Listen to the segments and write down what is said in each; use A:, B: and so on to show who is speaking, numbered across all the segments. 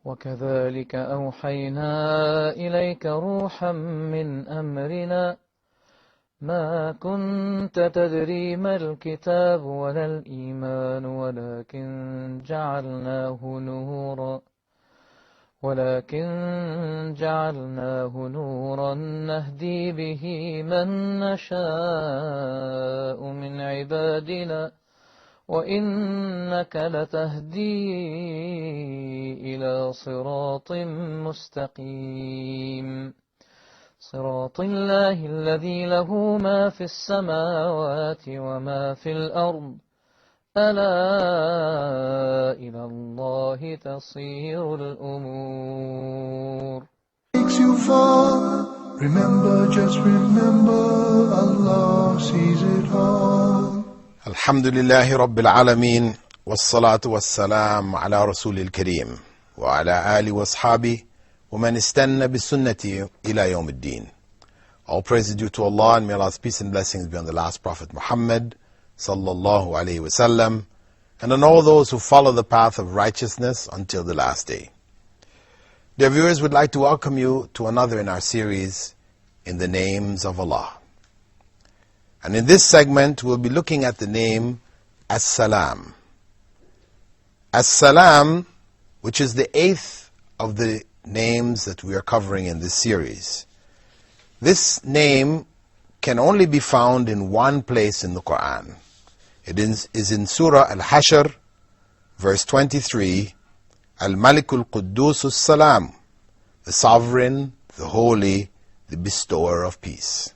A: وكذلك أوحينا إليك روحا من أمرنا ما كنت تدري ما الكتاب ولا الإيمان ولكن جعلناه نورا نهدي به من نشاء من عبادنا وإنك لتهدي إلى صراط مستقيم صراط الله الذي له ما في السماوات وما في الأرض ألا إلى الله تصير الأمور.
B: Remember, just remember, Allah sees it all.
C: الحمد لله رب العالمين والصلاة والسلام على رسول الكريم وعلى آله وأصحابه ومن استنى بسنته إلى يوم الدين. All praise is due to Allah, and may Allah's peace and blessings be on the last Prophet Muhammad sallallahu alayhi wasallam, and on all those who follow the path of righteousness until the last day. Dear viewers, we'd like to welcome you to another in our series, In the Names of Allah. And in this segment, we'll be looking at the name As-Salam. As-Salam, which is the 8th of the names that we are covering in this series. This name can only be found in one place in the Quran. It is in Surah Al-Hashr, verse 23, Al-Malikul Quddus As-Salam, the Sovereign, the Holy, the Bestower of Peace.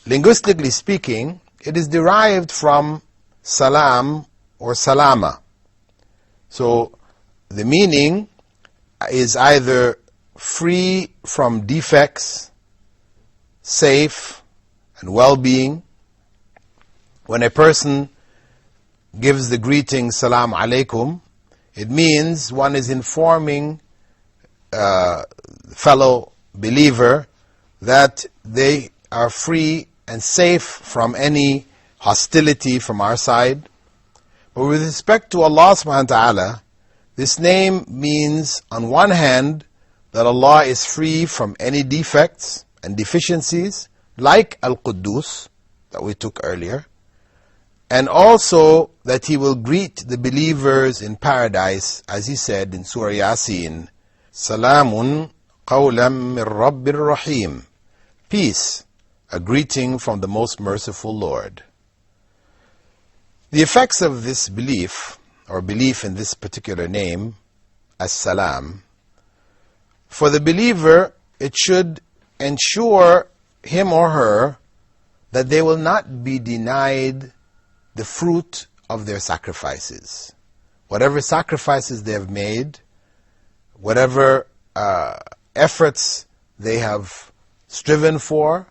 C: Linguistically speaking, it is derived from salam or salama. So the meaning is either free from defects, safe, and well-being. When a person gives the greeting salam alaikum, it means one is informing fellow believer that they are free and safe from any hostility from our side. But with respect to Allah subhanahu wa ta'ala, this name means on one hand that Allah is free from any defects and deficiencies, like Al-Quddus that we took earlier, and also that He will greet the believers in paradise, as He said in Surah Yasin, Salamun qawlam min Rabbir Rahim, peace, a greeting from the most merciful Lord. The effects of this belief, or belief in this particular name, As-Salam, for the believer, it should ensure him or her that they will not be denied the fruit of their sacrifices. Whatever sacrifices they have made, whatever efforts they have striven for,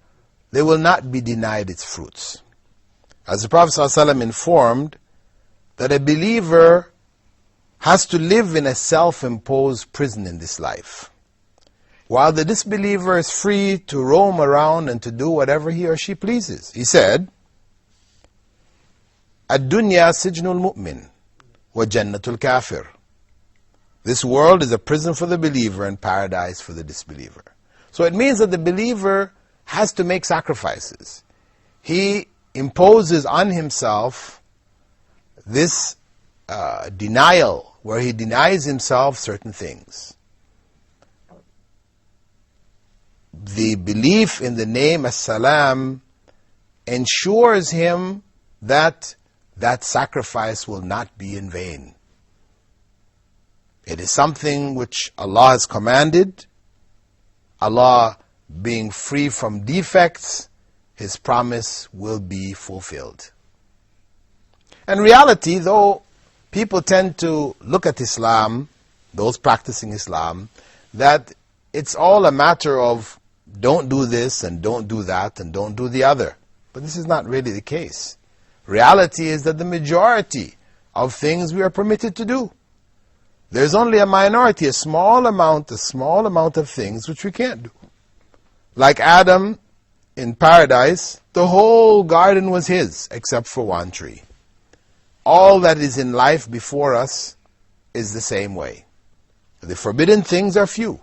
C: they will not be denied its fruits. As the Prophet ﷺ informed that a believer has to live in a self-imposed prison in this life, while the disbeliever is free to roam around and to do whatever he or she pleases. He said, Ad-dunya sijnul mu'min wa jannatul kafir. This world is a prison for the believer and paradise for the disbeliever. So it means that the believer has to make sacrifices. He imposes on himself this denial, where he denies himself certain things. The belief in the name As-Salam ensures him that that sacrifice will not be in vain. It is something which Allah has commanded. Allah being free from defects, His promise will be fulfilled. In reality, though people tend to look at Islam, those practicing Islam, that it's all a matter of don't do this and don't do that and don't do the other. But this is not really the case. Reality is that the majority of things we are permitted to do. There's only a minority, a small amount of things which we can't do. Like Adam in paradise, the whole garden was his except for one tree. All that is in life before us is the same way. The forbidden things are few.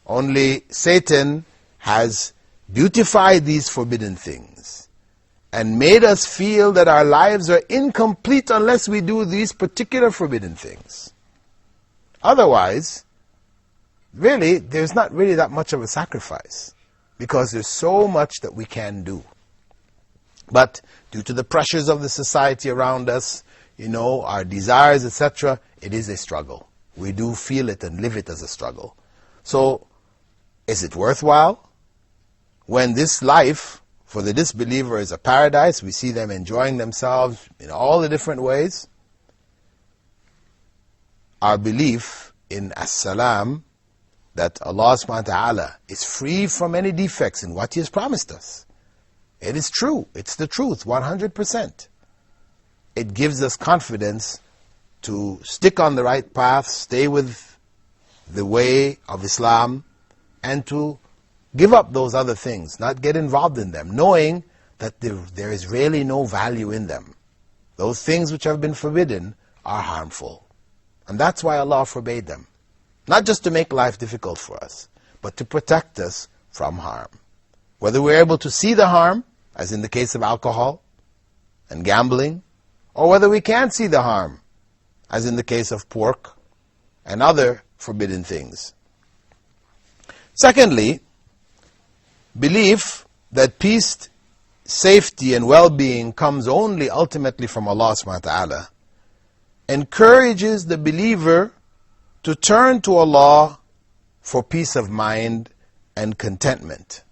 C: Only Satan has beautified these forbidden things and made us feel that our lives are incomplete unless we do these particular forbidden things. Otherwise, really, there's not really that much of a sacrifice, because there's so much that we can do. But due to the pressures of the society around us, our desires, etc., it is a struggle. We do feel it and live it as a struggle. So, is it worthwhile? When this life for the disbeliever is a paradise, we see them enjoying themselves in all the different ways. Our belief in As-Salam, that Allah subhanahu wa ta'ala is free from any defects in what He has promised us. It is true. It's the truth, 100%. It gives us confidence to stick on the right path, stay with the way of Islam, and to give up those other things, not get involved in them, knowing that there is really no value in them. Those things which have been forbidden are harmful. And that's why Allah forbade them. Not just to make life difficult for us, but to protect us from harm. Whether we're able to see the harm, as in the case of alcohol and gambling, or whether we can't see the harm, as in the case of pork and other forbidden things. Secondly, belief that peace, safety, and well-being comes only ultimately from Allah subhanahu wa ta'ala encourages the believer to turn to Allah for peace of mind and contentment.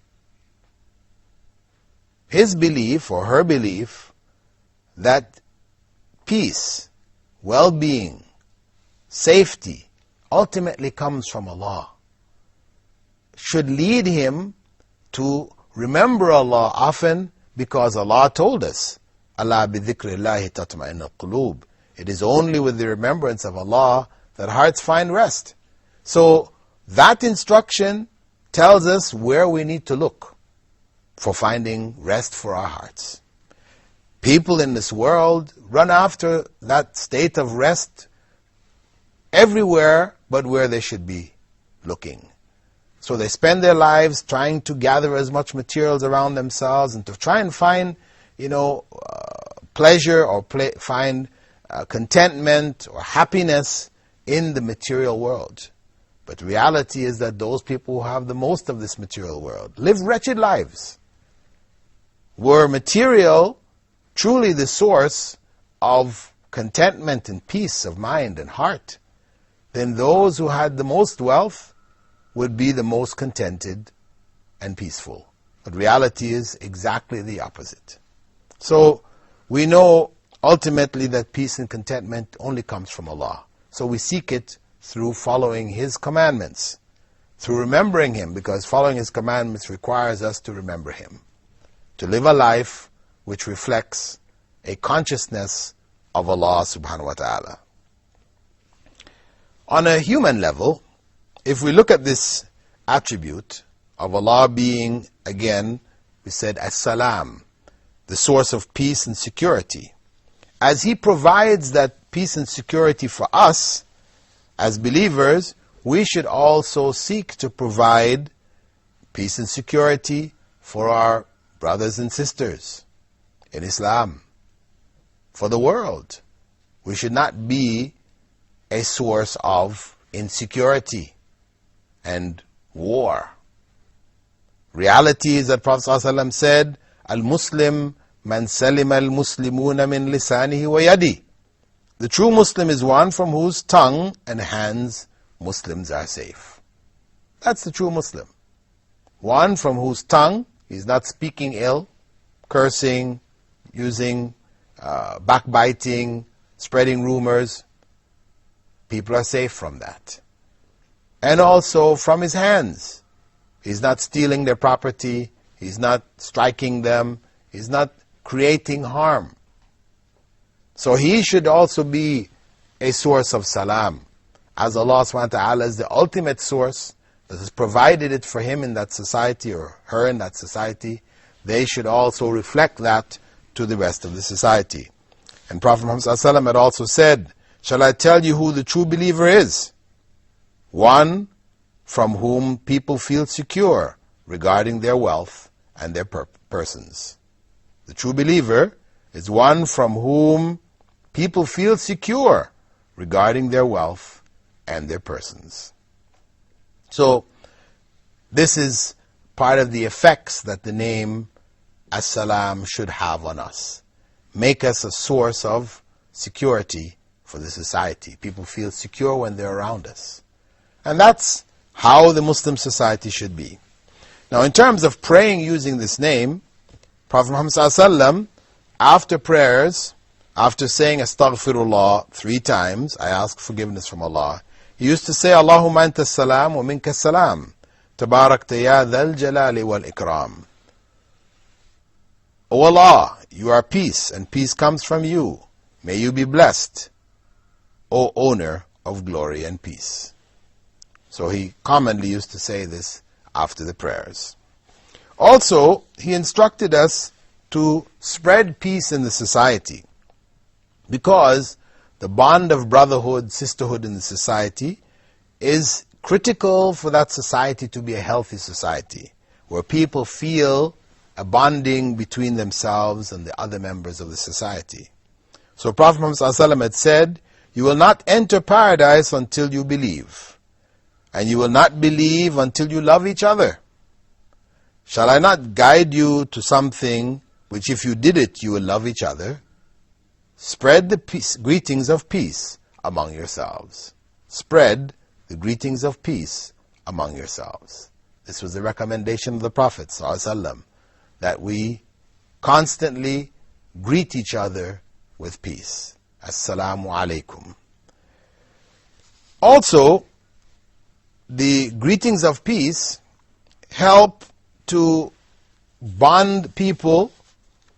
C: His belief or her belief that peace, well-being, safety ultimately comes from Allah should lead him to remember Allah often, because Allah told us, "Ala bi dhikrillahi tatma'innul qulub." It is only with the remembrance of Allah that hearts find rest. So that instruction tells us where we need to look for finding rest for our hearts. People in this world run after that state of rest everywhere but where they should be looking. So they spend their lives trying to gather as much materials around themselves and to try and find, pleasure or find contentment or happiness in the material world. But reality is that those people who have the most of this material world live wretched lives. Were material truly the source of contentment and peace of mind and heart, then those who had the most wealth would be the most contented and peaceful. But reality is exactly the opposite. So we know ultimately that peace and contentment only comes from Allah. So we seek it through following His commandments, through remembering Him, because following His commandments requires us to remember Him, to live a life which reflects a consciousness of Allah subhanahu wa ta'ala. On a human level, if we look at this attribute of Allah being, again, we said As-Salam, the source of peace and security, as He provides that peace and security for us as believers, we should also seek to provide peace and security for our brothers and sisters in Islam, for the world. We should not be a source of insecurity and war. Reality is that Prophet ﷺ said, "Al-Muslim man salima al-Muslimuna min lisanihi wa yadi." The true Muslim is one from whose tongue and hands Muslims are safe. That's the true Muslim. One from whose tongue he's not speaking ill, cursing, using backbiting, spreading rumors. People are safe from that. And also from his hands. He's not stealing their property, he's not striking them, he's not creating harm. So he should also be a source of salam, as Allah subhanahu wa ta'ala is the ultimate source that has provided it for him in that society or her in that society. They should also reflect that to the rest of the society. And Prophet Muhammad ﷺ had also said, "Shall I tell you who the true believer is? one from whom people feel secure regarding their wealth and their persons. The true believer is one from whom people feel secure regarding their wealth and their persons. So, this is part of the effects that the name As-Salam should have on us. Make us a source of security for the society. People feel secure when they're around us. And that's how the Muslim society should be. Now, in terms of praying using this name, Prophet Muhammad ﷺ, after prayers, after saying Astaghfirullah 3 times, I ask forgiveness from Allah, he used to say, Allahumma anta salam wa minka salam, tabarakta ya dhal jalali wal ikram. O Allah, you are peace, and peace comes from you. May you be blessed, O owner of glory and peace. So he commonly used to say this after the prayers. Also, he instructed us to spread peace in the society, because the bond of brotherhood, sisterhood in the society is critical for that society to be a healthy society, where people feel a bonding between themselves and the other members of the society. So Prophet Muhammad ﷺ had said, you will not enter paradise until you believe, and you will not believe until you love each other. Shall I not guide you to something which if you did it, you will love each other? Spread the greetings of peace among yourselves. Spread the greetings of peace among yourselves. This was the recommendation of the Prophet ﷺ, that we constantly greet each other with peace. As-Salamu alaykum. Also, the greetings of peace help to bond people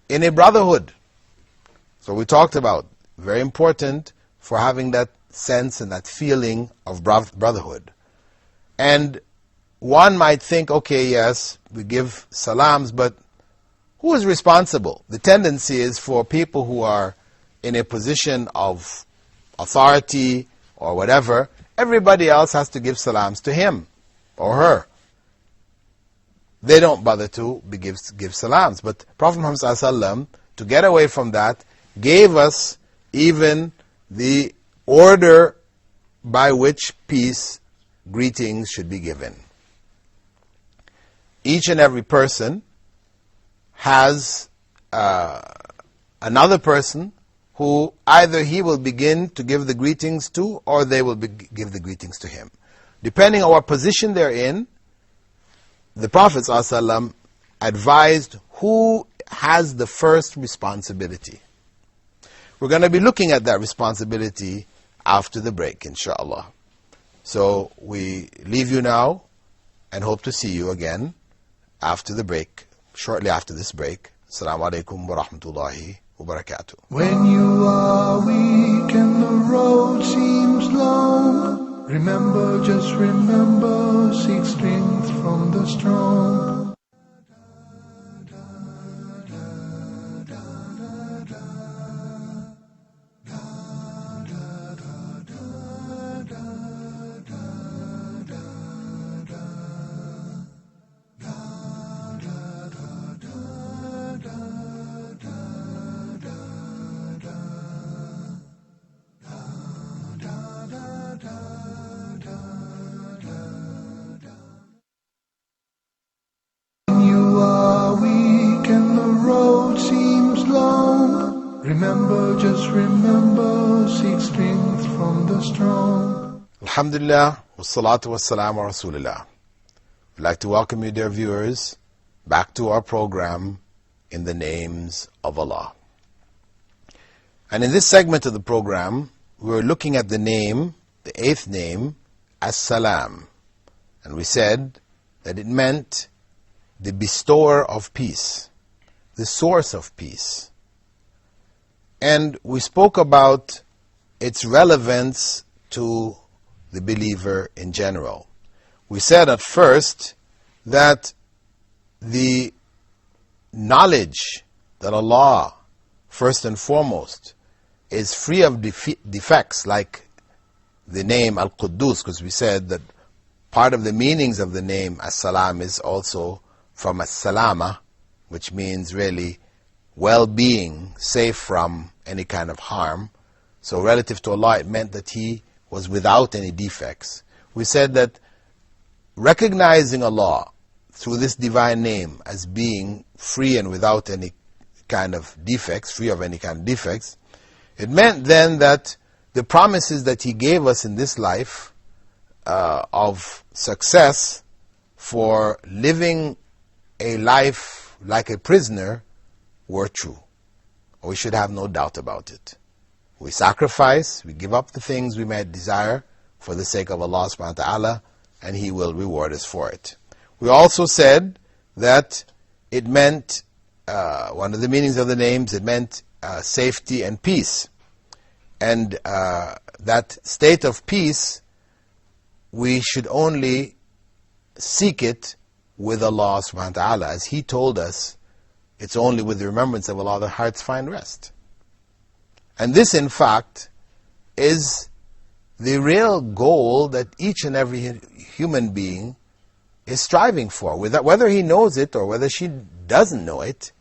C: in a brotherhood. So we talked about, very important for having that sense and that feeling of brotherhood. And one might think, okay, yes, we give salams, but who is responsible? The tendency is for people who are in a position of authority or whatever, everybody else has to give salams to him or her. They don't bother to give salams. But Prophet Muhammad ﷺ, to get away from that, gave us even the order by which peace greetings should be given. Each and every person has another person who either he will begin to give the greetings to, or they will give the greetings to him. Depending on what position they're in, the Prophet ﷺ advised who has the first responsibility. We're going to be looking at that responsibility after the break, inshaAllah. So we leave you now and hope to see you again after the break, shortly after this break. As-Salamu alaykum wa rahmatullahi wa barakatuh.
B: When you are weak and the road seems long, remember, just remember, seek strength from the strong. Remember, just remember, seek strength from the strong.
C: Alhamdulillah, wassalatu wassalamu ala Rasulillah. We'd like to welcome you, dear viewers, back to our program, In the Names of Allah. And in this segment of the program, we're looking at the name, the 8th name, As-Salam. And we said that it meant the bestower of peace, the source of peace. And we spoke about its relevance to the believer in general. We said at first that the knowledge that Allah, first and foremost, is free of defects like the name Al-Quddus, because we said that part of the meanings of the name As-Salam is also from As-Salama, which means really well-being, safe from any kind of harm. So relative to Allah, it meant that He was without any defects. We said that recognizing Allah through this divine name as being free and without any kind of defects, free of any kind of defects, it meant then that the promises that He gave us in this life of success for living a life like a prisoner were true. We should have no doubt about it. We sacrifice, we give up the things we might desire for the sake of Allah subhanahu wa ta'ala, and He will reward us for it. We also said that it meant, one of the meanings of the names, it meant safety and peace. And that state of peace, we should only seek it with Allah subhanahu wa ta'ala. As He told us, it's only with the remembrance of Allah that hearts find rest. And this, in fact, is the real goal that each and every human being is striving for. Whether he knows it or whether she doesn't know it,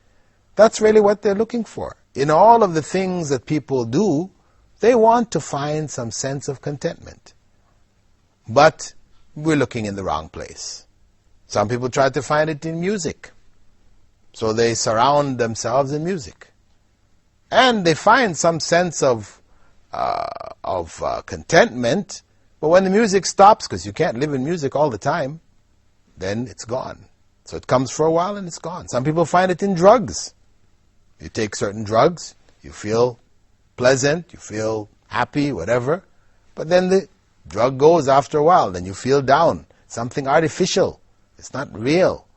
C: that's really what they're looking for. In all of the things that people do, they want to find some sense of contentment. But we're looking in the wrong place. Some people try to find it in music. So they surround themselves in music. And they find some sense of contentment, but when the music stops, because you can't live in music all the time, then it's gone. So it comes for a while and it's gone. Some people find it in drugs. You take certain drugs, you feel pleasant, you feel happy, whatever, but then the drug goes after a while, then you feel down. Something artificial. It's not real.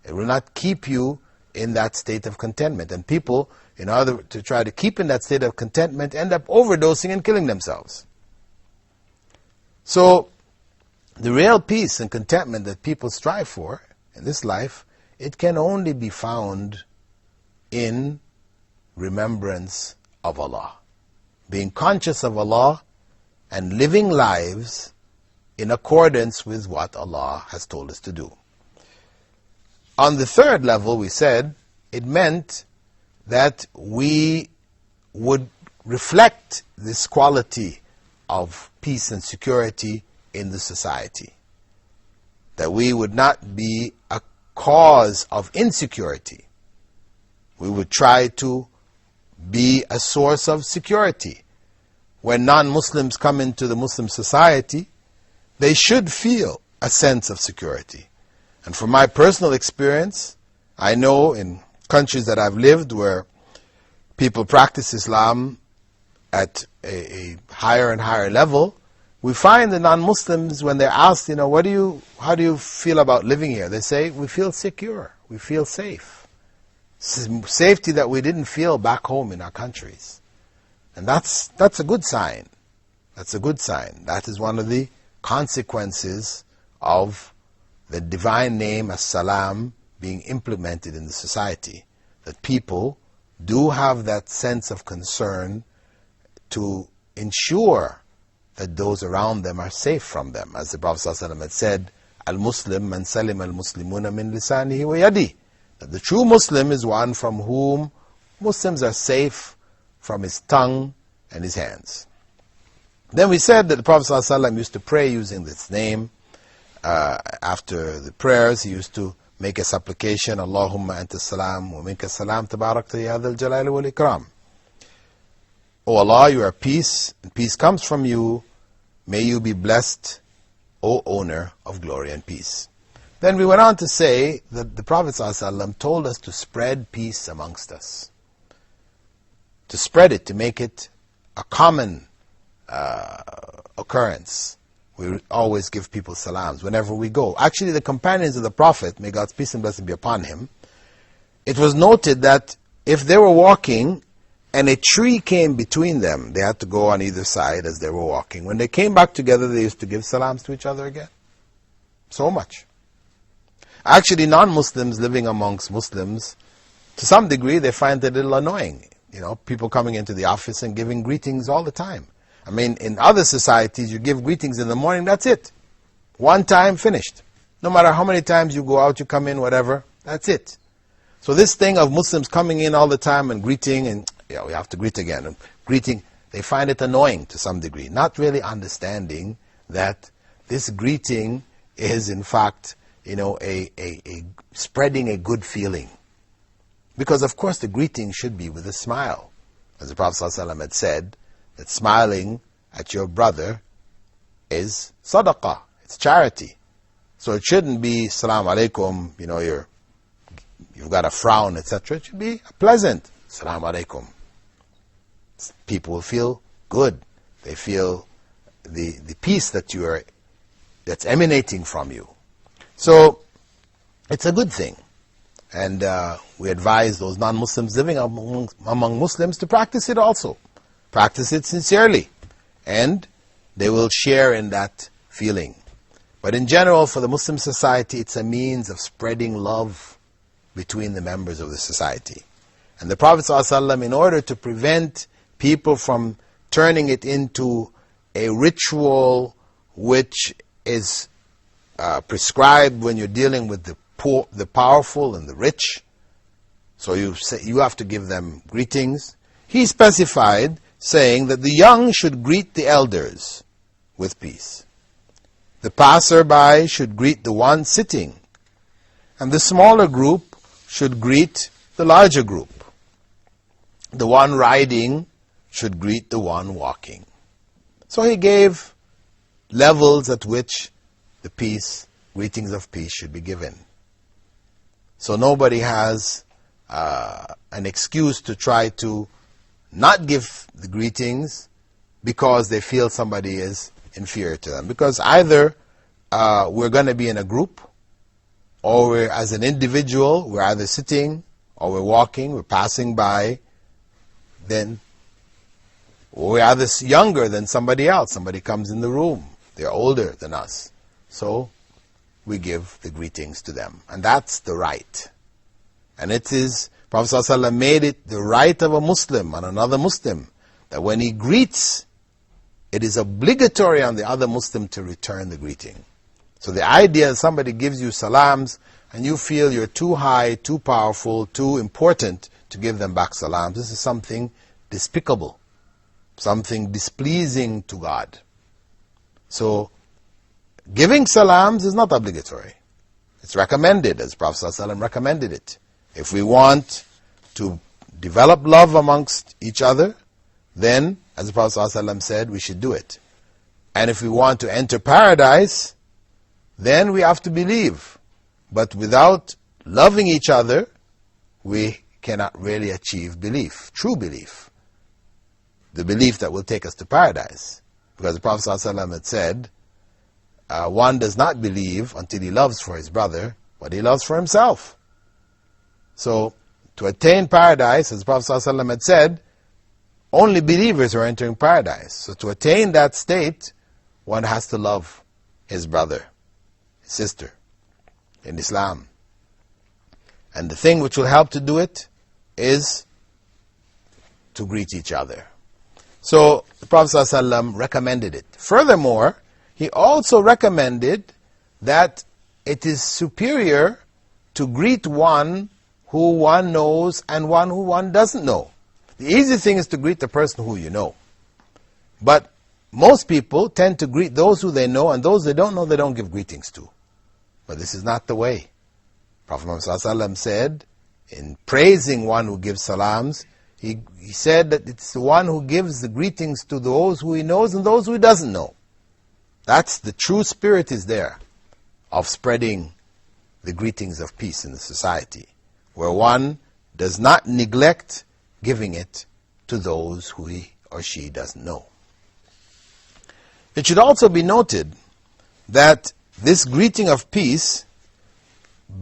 C: It will not keep you in that state of contentment. And people, in order to try to keep in that state of contentment, end up overdosing and killing themselves. So, the real peace and contentment that people strive for in this life, it can only be found in remembrance of Allah. Being conscious of Allah and living lives in accordance with what Allah has told us to do. On the third level, we said, it meant that we would reflect this quality of peace and security in the society. That we would not be a cause of insecurity. We would try to be a source of security. When non-Muslims come into the Muslim society, they should feel a sense of security. And from my personal experience, I know in countries that I've lived where people practice Islam at a higher and higher level, we find the non-Muslims, when they're asked, how do you feel about living here? They say, we feel secure, we feel safe. Safety that we didn't feel back home in our countries. And that's a good sign. That's a good sign. That is one of the consequences of the divine name As-Salam being implemented in the society. That people do have that sense of concern to ensure that those around them are safe from them. As the Prophet ﷺ had said, Al-Muslim man salim al-Muslimuna min lisanihi wa yadi. That the true Muslim is one from whom Muslims are safe from his tongue and his hands. Then we said that the Prophet ﷺ used to pray using this name. After the prayers, he used to make a supplication, Allahumma anta salam wa minka salam tabarakta ya dhal jalali wal ikram. O Allah, you are peace, and peace comes from you. May you be blessed, O owner of glory and peace. Then we went on to say that the Prophet ﷺ told us to spread peace amongst us. To spread it, to make it a common occurrence. We always give people salams whenever we go. Actually, the companions of the Prophet, may God's peace and blessing be upon him, it was noted that if they were walking and a tree came between them, they had to go on either side as they were walking. When they came back together, they used to give salams to each other again. So much. Actually, non-Muslims living amongst Muslims, to some degree, they find it a little annoying. People coming into the office and giving greetings all the time. I mean, in other societies, you give greetings in the morning, that's it. One time, finished. No matter how many times you go out, you come in, whatever, that's it. So this thing of Muslims coming in all the time and greeting, and yeah, we have to greet again, and greeting, they find it annoying to some degree, not really understanding that this greeting is in fact, you know, a spreading a good feeling. Because of course the greeting should be with a smile. As the Prophet ﷺ had said, that smiling at your brother is sadaqah, it's charity. So it shouldn't be As-Salam alaikum, you know, you've got a frown, etc. It should be pleasant. As-Salam alaikum. People will feel good. They feel the peace that's emanating from you. So it's a good thing. And we advise those non-Muslims living among Muslims to practice it also. Practice it sincerely. And they will share in that feeling. But in general, for the Muslim society, it's a means of spreading love between the members of the society. And the Prophet ﷺ, in order to prevent people from turning it into a ritual which is prescribed when you're dealing with the poor, the powerful and the rich, so you have to give them greetings, he specified, saying that the young should greet the elders with peace. The passerby should greet the one sitting, and the smaller group should greet the larger group. The one riding should greet the one walking. So he gave levels at which the greetings of peace should be given. So nobody has an excuse to try to not give the greetings because they feel somebody is inferior to them. Because either we're going to be in a group, or we're, as an individual, we're either sitting, or we're walking, we're passing by, then we're either younger than somebody else. Somebody comes in the room, they're older than us. So we give the greetings to them. And that's the right. And it is, Prophet ﷺ made it the right of a Muslim on another Muslim, that when he greets, it is obligatory on the other Muslim to return the greeting. So the idea is somebody gives you salams and you feel you're too high, too powerful, too important to give them back salams. This is something despicable, something displeasing to God. So giving salams is not obligatory. It's recommended, as Prophet ﷺ recommended it. If we want to develop love amongst each other, then, as the Prophet ﷺ said, we should do it. And if we want to enter paradise, then we have to believe. But without loving each other, we cannot really achieve belief, true belief. The belief that will take us to paradise. Because the Prophet ﷺ had said, one does not believe until he loves for his brother what he loves for himself. So, to attain paradise, as the Prophet ﷺ had said, only believers are entering paradise. So to attain that state, one has to love his brother, his sister in Islam. And the thing which will help to do it is to greet each other. So the Prophet ﷺ recommended it. Furthermore, he also recommended that it is superior to greet one who one knows and one who one doesn't know. The easy thing is to greet the person who you know. But most people tend to greet those who they know, and those they don't know, they don't give greetings to. But this is not the way. Prophet Muhammad ﷺ said, in praising one who gives salams, he said that it's the one who gives the greetings to those who he knows and those who he doesn't know. That's the true spirit is there of spreading the greetings of peace in the society, where one does not neglect giving it to those who he or she doesn't know. It should also be noted that this greeting of peace,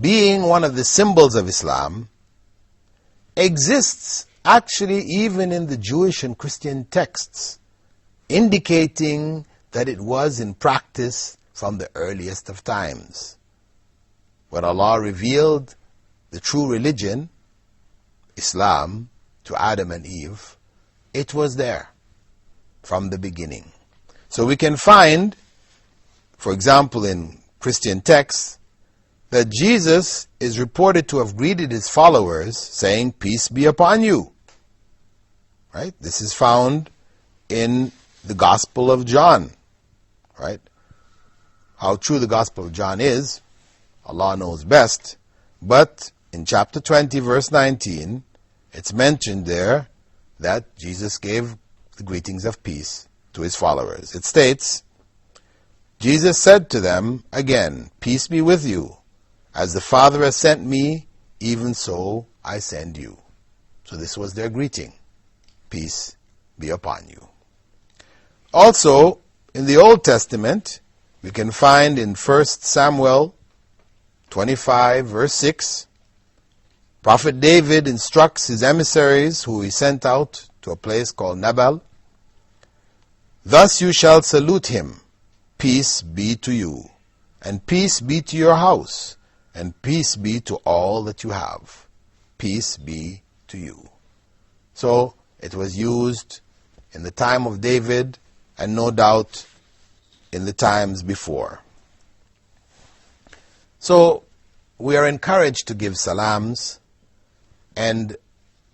C: being one of the symbols of Islam, exists actually even in the Jewish and Christian texts, indicating that it was in practice from the earliest of times. When Allah revealed the true religion, Islam, to Adam and Eve, it was there. from the beginning. So we can find, for example, in Christian texts, that Jesus is reported to have greeted his followers saying, "Peace be upon you." Right? This is found in the Gospel of John. Right? How true the Gospel of John is, Allah knows best. But in chapter 20, verse 19, it's mentioned there that Jesus gave the greetings of peace to his followers. It states, Jesus said to them again, "Peace be with you. As the Father has sent me, even so I send you." So this was their greeting. Peace be upon you. Also, in the Old Testament, we can find in 1 Samuel 25, verse 6, Prophet David instructs his emissaries who he sent out to a place called Nabal, "Thus you shall salute him, peace be to you, and peace be to your house, and peace be to all that you have. Peace be to you." So it was used in the time of David and no doubt in the times before. So we are encouraged to give salams and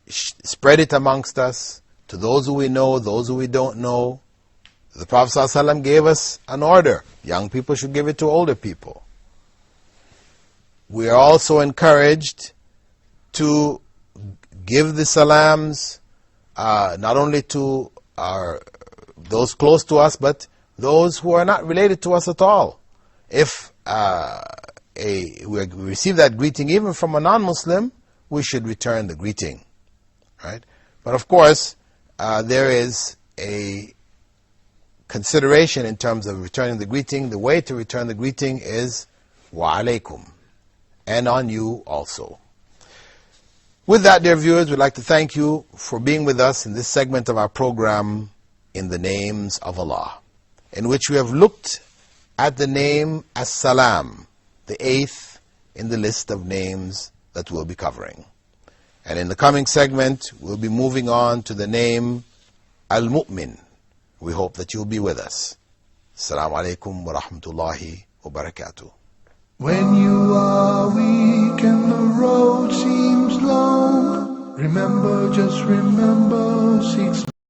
C: spread it amongst us, to those who we know, those who we don't know. The Prophet ﷺ gave us an order. Young people should give it to older people. We are also encouraged to give the salams not only to those close to us, but those who are not related to us at all. If we receive that greeting even from a non-Muslim, we should return the greeting. Right? But of course, there is a consideration in terms of returning the greeting. The way to return the greeting is wa alaykum, and on you also. With that, dear viewers, we'd like to thank you for being with us in this segment of our program, In the Names of Allah, in which we have looked at the name As-Salam, the 8th in the list of names that we'll be covering. And in the coming segment, we'll be moving on to the name Al-Mu'min. We hope that you'll be with us. As-Salamu alaykum wa rahmatullahi wa barakatuh.
B: When you are weak and the road seems long, remember, just remember, seek